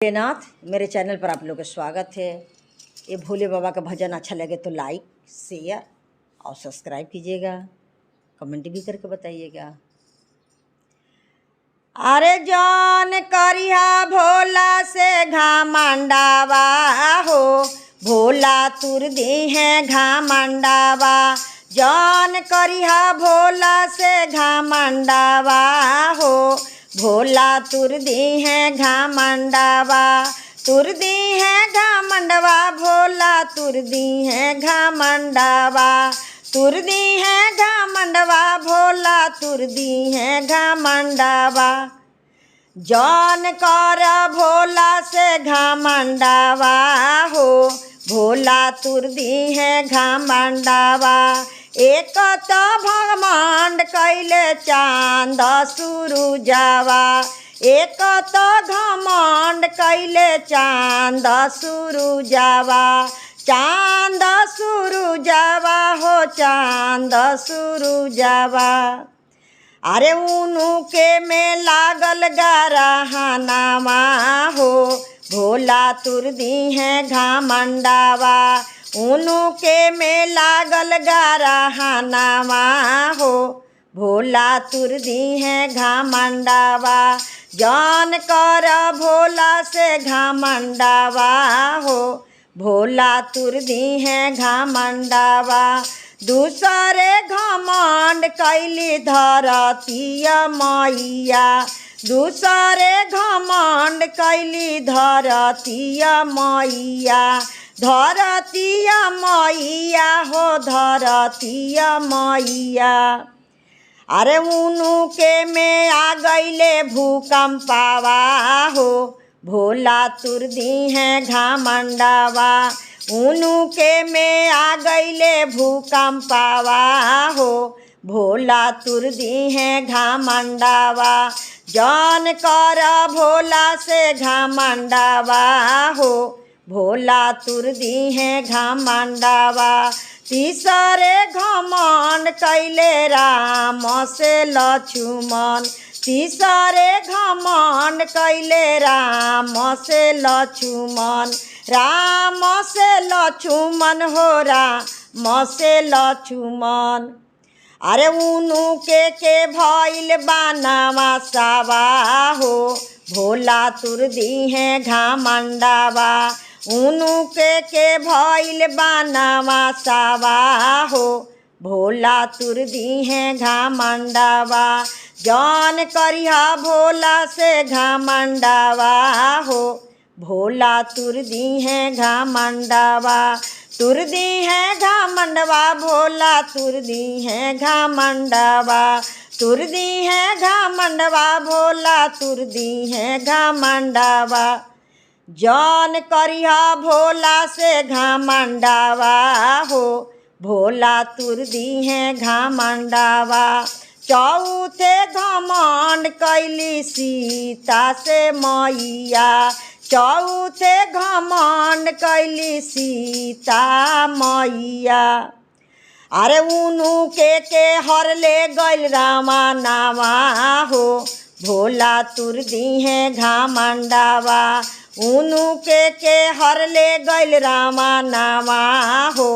भोलेनाथ मेरे चैनल पर आप लोगों का स्वागत है। ये भोले बाबा का भजन अच्छा लगे तो लाइक शेयर और सब्सक्राइब कीजिएगा, कमेंट भी करके बताइएगा। अरे जान करिया भोला से घमंडावा हो, भोला तुर दी है घमंडावा। जान करिया भोला से घमंडावा हो, भोला तुर दी है घमंडावा। तुर दी है घमंडवा भोला तुर दी है घमंडावा। तुर दी है घमंडवा भोला तुर दी है घमंडावा। जौन कर भोला से घमंडावा हो, भोला तुर दी है घमंडावा। एक तो भगवान कैले चांद सूरुजवा, एक तो घमंड कैले चांद सूरुजवा। चांद सूरुजवा हो चांद सूरुजवा। अरे उनु के में लागल गरहनावा हो, भोला तुर दी है घमंडावा। उनु के में लागल गरहनावा हो, भोला तुर दी है घमंडावा। जान कर भोला से घमंडावा हो, भोला तुर दी है घमंडावा। दूसरे घमंड कैली धरतिया मैया, दूसरे घमंड कैली धरतिया मैया। धरतिया मैया हो धरतिया मैया। अरे उनु के में आ गईले भूकंपावा हो, भोला तुर दी है घमंडावा। उनु के में आ गईले भूकंपावा हो, भोला तुर दी है घमंडावा। जान कर भोला से घमंडावा हो, भोला तुर दी है घमंडावा। तीसरे घमंड कैले राम से लक्ष्मण, तीसरे घमंड कैले राम से लक्ष्मण। राम से लक्ष्मण हो राम से लक्ष्मण। अरे उनु के भइल बानवा सावा हो, भोला तुर दी है घमंडावा। उनु के भइल बानवा सावा हो, भोला तुर दी है घमंडावा। जान करिया भोला से घमंडावा हो, भोला तुर दी है घमंडावा। तुर दी है घमंडवा भोला तुर दी है घमंडावा। तुर दी है घमंडवा भोला तुर दी है घमंडावा। जान करिया भोला से घमंडावा हो, भोला तुर दी है घमंडावा। चौथे घमंड कैली सीता से मैया, चौथे घमंड कैली सीता मैया। अरे उनु के हर ले गइल रामा नावा हो, भोला तुर दी है घमंडावा। उनु के हर ले गइल रामा नावा हो,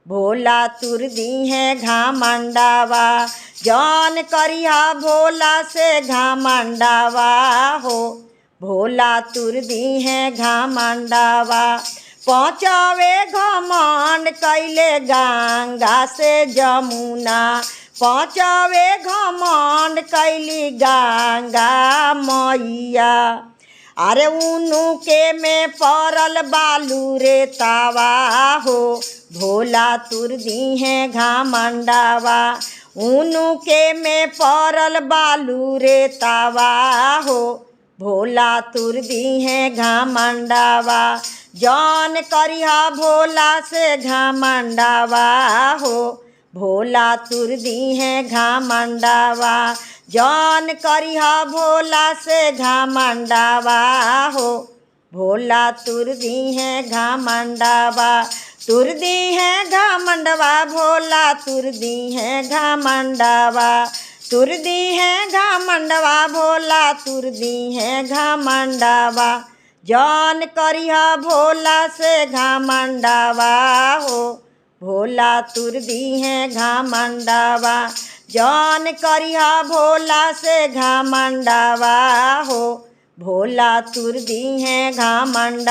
भोला तुर दी है घमंडावा। जान करिया भोला से घमंडावा हो, भोला तुर दी है घमंडावा। पांचवे घमंड कैले गंगा से जमुना, पांचवे घमंड कैली गंगा मैया। अरे उनु के में पड़ल बालू रे तावा हो, भोला तुर दी है घमंडावा। उनु के में पड़ल बालू रे तावा हो, भोला तुर दी है घमंडावा। जान करिया भोला से घमंडावा हो, भोला तुर दी है घमंडावा। जान करिया भोला से घमंडावा हो, भोला तुर दी है घमंडावा। तुर दी है घमंडवा भोला तुर दी है घमंडावा। तुर दी है घमंडवा भोला तुर दी है घमंडवा। जान करिहा भोला से घमंडवा हो, भोला तुर दी है घमंडवा। जान करिहा भोला से घमंडवा हो, भोला तुर दी है घमंडवा।